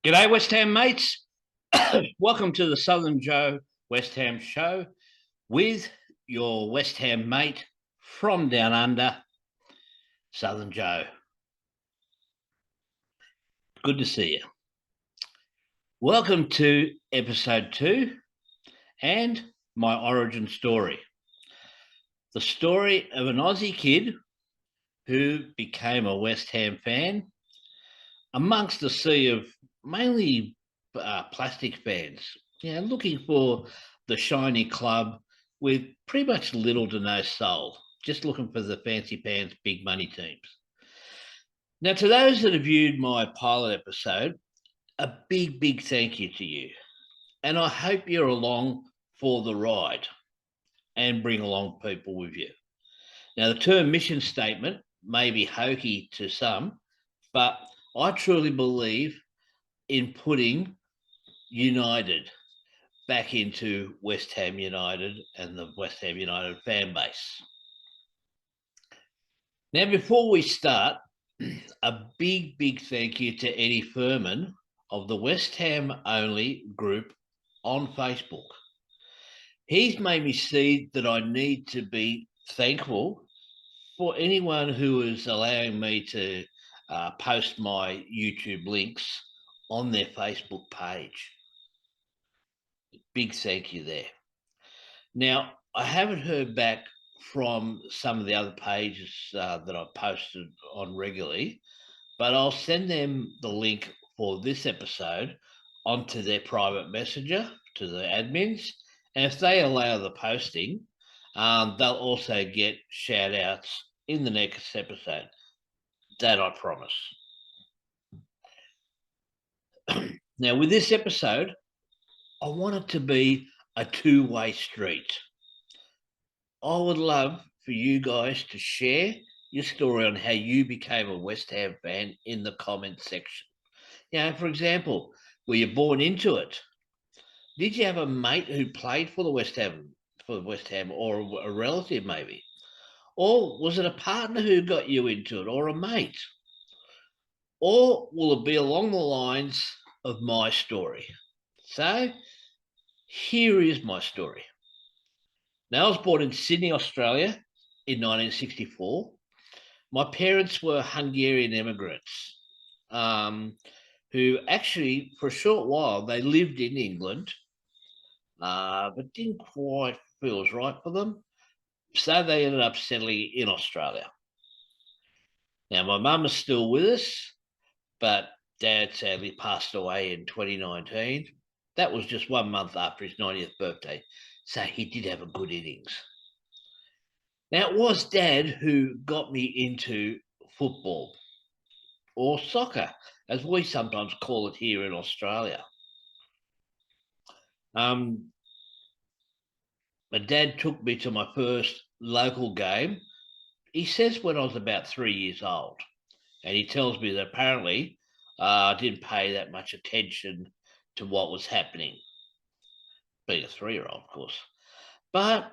G'day, West Ham mates. Welcome to the Southern Joe West Ham show with your West Ham mate from down under, Southern Joe. Good to see you. Welcome to episode 2 and my origin story. The story of an Aussie kid who became a West Ham fan amongst a sea of mainly plastic fans, looking for the shiny club with pretty much little to no soul, just looking for the fancy pants, big money teams. Now, to those that have viewed my pilot episode, a big, big thank you to you. And I hope you're along for the ride and bring along people with you. Now, the term mission statement may be hokey to some, but I truly believe in putting United back into West Ham United and the West Ham United fan base. Now, before we start, a big, big thank you to Eddie Furman of the West Ham Only group on Facebook. He's made me see that I need to be thankful for anyone who is allowing me to post my YouTube links on their Facebook page. Big thank you there. Now, I haven't heard back from some of the other pages that I've posted on regularly, but I'll send them the link for this episode onto their private messenger to the admins. And if they allow the posting, they'll also get shout outs in the next episode. That I promise. Now, with this episode, I want it to be a two-way street. I would love for you guys to share your story on how you became a West Ham fan in the comment section. For example, were you born into it? Did you have a mate who played for the West Ham, or a relative maybe? Or was it a partner who got you into it, or a mate? Or will it be along the lines of my story? So here is my story. Now, I was born in Sydney, Australia in 1964. My parents were Hungarian immigrants who actually, for a short while, they lived in England, but didn't quite feel it was right for them. So they ended up settling in Australia. Now, my mum is still with us, but Dad sadly passed away in 2019. That was just 1 month after his 90th birthday. So he did have a good innings. Now, it was Dad who got me into football, or soccer, as we sometimes call it here in Australia. My dad took me to my first local game, he says when I was about 3 years old. And he tells me that apparently I didn't pay that much attention to what was happening, being a 3-year-old, of course. But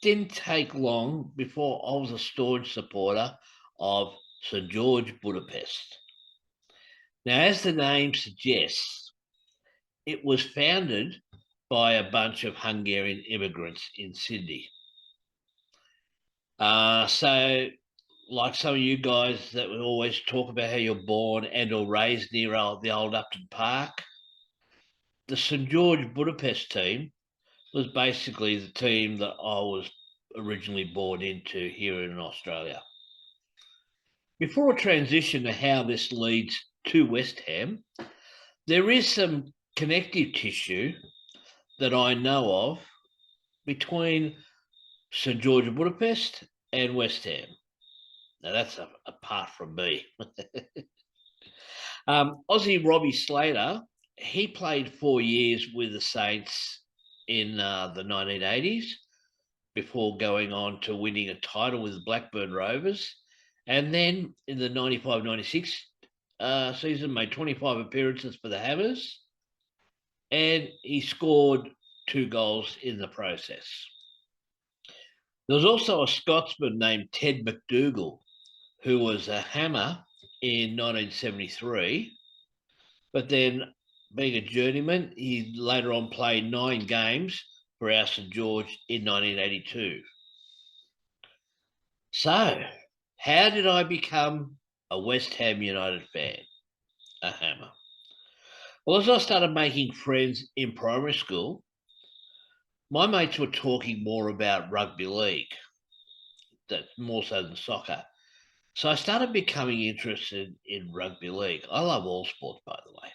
didn't take long before I was a staunch supporter of St. George Budapest. Now, as the name suggests, it was founded by a bunch of Hungarian immigrants in Sydney. So, like some of you guys that would always talk about how you're born and or raised near the old Upton Park, the St. George Budapest team was basically the team that I was originally born into here in Australia. Before I transition to how this leads to West Ham, there is some connective tissue that I know of between St. George Budapest and West Ham. Now, that's apart from me. Aussie Robbie Slater, he played 4 years with the Saints in the 1980s before going on to winning a title with the Blackburn Rovers. And then in the 95-96 season, made 25 appearances for the Hammers. And he scored 2 goals in the process. There was also a Scotsman named Ted McDougall, who was a Hammer in 1973, but then being a journeyman, he later on played 9 games for our St George in 1982. So, how did I become a West Ham United fan? A Hammer. Well, as I started making friends in primary school, my mates were talking more about rugby league, that more so than soccer. So I started becoming interested in rugby league. I love all sports, by the way.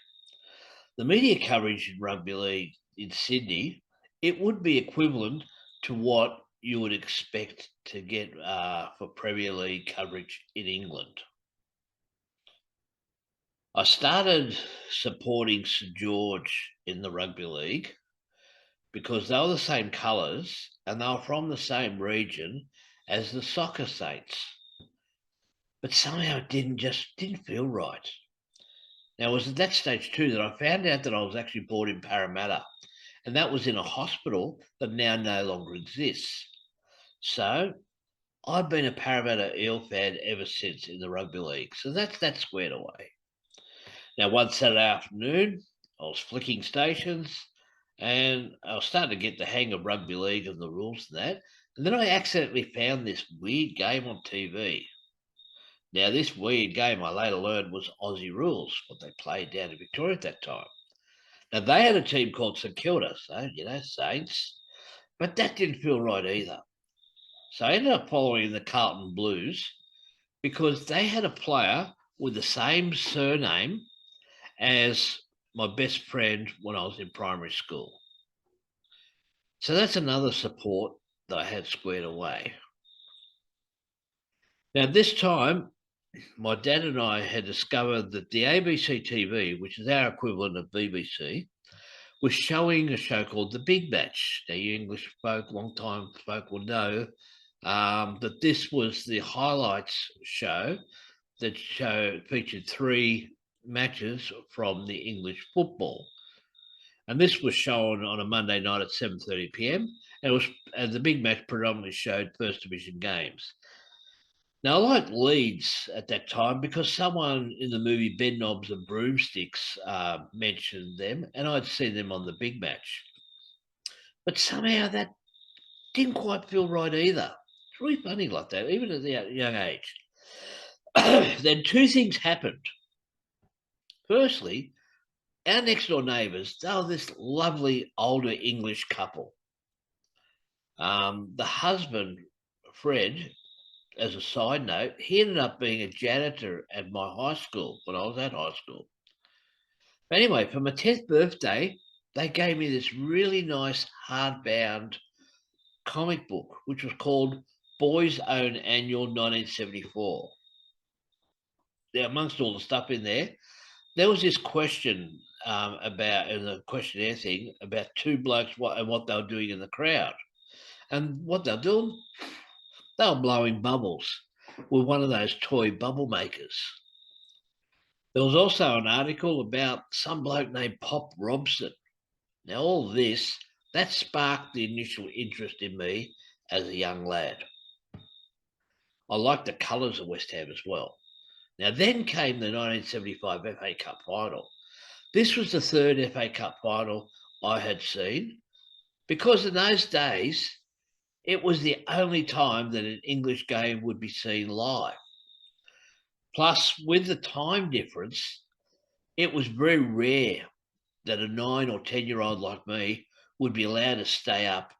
The media coverage in rugby league in Sydney, it would be equivalent to what you would expect to get for Premier League coverage in England. I started supporting St George in the rugby league because they were the same colours and they were from the same region as the Soccer Saints. But somehow it didn't feel right. Now, it was at that stage too that I found out that I was actually born in Parramatta, and that was in a hospital that now no longer exists. So I've been a Parramatta Eel fan ever since in the rugby league. So that's that squared away. Now, one Saturday afternoon, I was flicking stations and I was starting to get the hang of rugby league and the rules and that. And then I accidentally found this weird game on TV. Now, this weird game I later learned was Aussie rules, what they played down in Victoria at that time. Now, they had a team called St Kilda, so, Saints, but that didn't feel right either. So I ended up following the Carlton Blues because they had a player with the same surname as my best friend when I was in primary school. So that's another support that I had squared away. Now, this time, my dad and I had discovered that the ABC TV, which is our equivalent of BBC, was showing a show called The Big Match. Now, you English folk, long-time folk will know that this was the highlights show that featured 3 matches from the English football. And this was shown on a Monday night at 7:30 p.m. And the Big Match predominantly showed First Division games. Now, I liked Leeds at that time because someone in the movie Ben Knobs and Broomsticks mentioned them, and I'd seen them on the Big Match. But somehow that didn't quite feel right either. It's really funny like that, even at the young age. Then 2 things happened. Firstly, our next door neighbours, they were this lovely older English couple. The husband, Fred, as a side note, he ended up being a janitor at my high school when I was at high school. But anyway, for my 10th birthday, they gave me this really nice hardbound comic book, which was called Boys Own Annual 1974. Now, amongst all the stuff in there was this question about, in the questionnaire thing, about 2 blokes and what they were doing in the crowd. And what they're doing, they were blowing bubbles with one of those toy bubble makers. There was also an article about some bloke named Pop Robson. Now, all this, that sparked the initial interest in me as a young lad. I liked the colours of West Ham as well. Now, then came the 1975 FA Cup final. This was the 3rd FA Cup final I had seen because in those days, it was the only time that an English game would be seen live. Plus, with the time difference, it was very rare that a 9 or 10-year-old like me would be allowed to stay up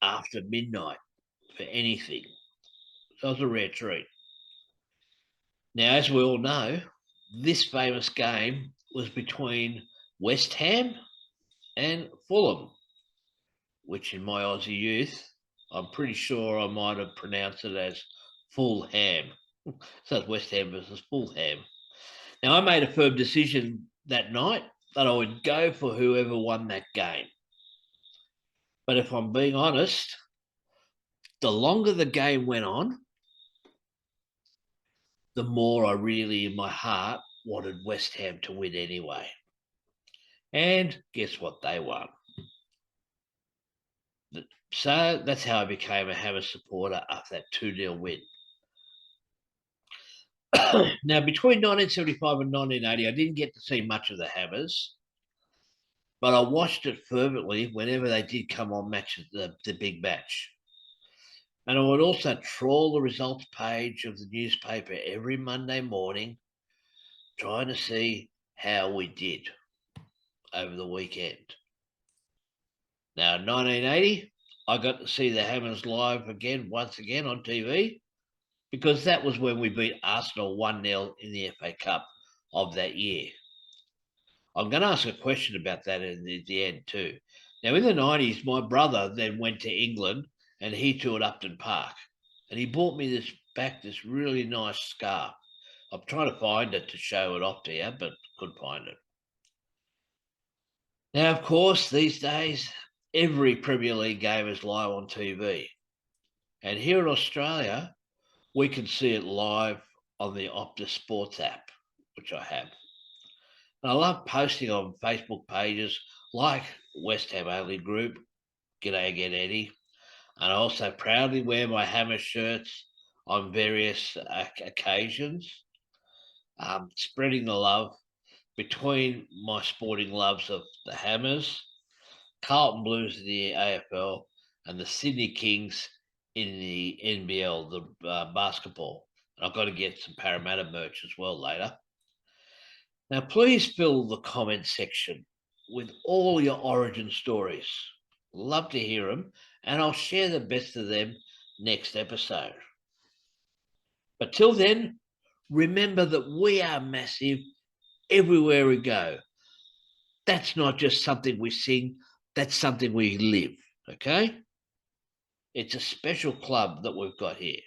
after midnight for anything. So it was a rare treat. Now, as we all know, this famous game was between West Ham and Fulham, which in my Aussie youth, I'm pretty sure I might have pronounced it as Full Ham. So it's West Ham versus Fulham. Now, I made a firm decision that night that I would go for whoever won that game. But if I'm being honest, the longer the game went on, the more I really, in my heart, wanted West Ham to win anyway. And guess what? They won. So that's how I became a Hammer supporter after that 2-0 win. Now, between 1975 and 1980, I didn't get to see much of the Hammers. but I watched it fervently whenever they did come on the big match. And I would also trawl the results page of the newspaper every Monday morning, trying to see how we did over the weekend. Now, in 1980, I got to see the Hammers live once again on TV, because that was when we beat Arsenal 1-0 in the FA Cup of that year. I'm going to ask a question about that at the end too. Now, in the 90s, my brother then went to England and he toured Upton Park, and he bought me this really nice scarf. I'm trying to find it to show it off to you, but couldn't find it. Now, of course, these days, every Premier League game is live on TV. And here in Australia, we can see it live on the Optus Sports app, which I have. And I love posting on Facebook pages like West Ham Only Group, G'day Again Eddie. And I also proudly wear my Hammer shirts on various occasions, spreading the love between my sporting loves of the Hammers, Carlton Blues in the AFL, and the Sydney Kings in the NBL, the basketball. And I've got to get some Parramatta merch as well later. Now, please fill the comment section with all your origin stories. Love to hear them, and I'll share the best of them next episode. But till then, remember that we are massive everywhere we go. That's not just something we sing, that's something we live, okay? It's a special club that we've got here.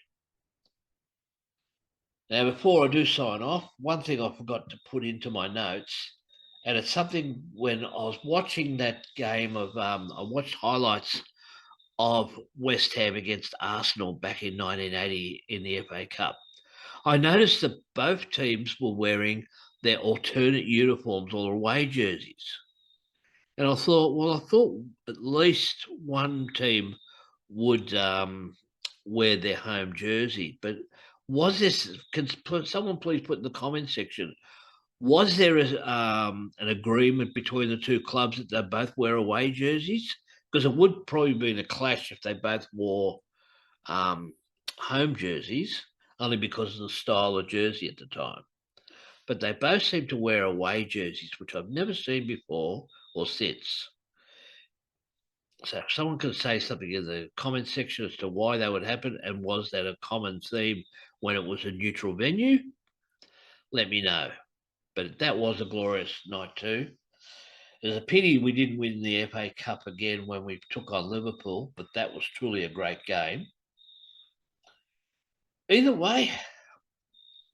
Now, before I do sign off, one thing I forgot to put into my notes, and it's something when I was watching that game of, I watched highlights of West Ham against Arsenal back in 1980 in the FA Cup. I noticed that both teams were wearing their alternate uniforms or away jerseys. And I thought at least one team would wear their home jersey. But was this, can someone please put in the comment section, was there an agreement between the two clubs that they both wear away jerseys? Because it would probably be a clash if they both wore home jerseys, only because of the style of jersey at the time. But they both seem to wear away jerseys, which I've never seen before or since. So if someone could say something in the comment section as to why that would happen, and was that a common theme when it was a neutral venue, let me know. But that was a glorious night too. It's a pity we didn't win the FA Cup again when we took on Liverpool, but that was truly a great game. Either way,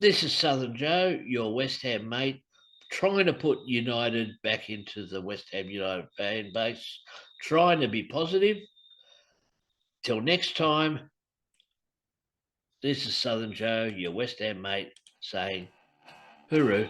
this is Southern Joe, your West Ham mate, trying to put United back into the West Ham United fan base, trying to be positive. Till next time, this is Southern Joe, your West Ham mate, saying hooroo.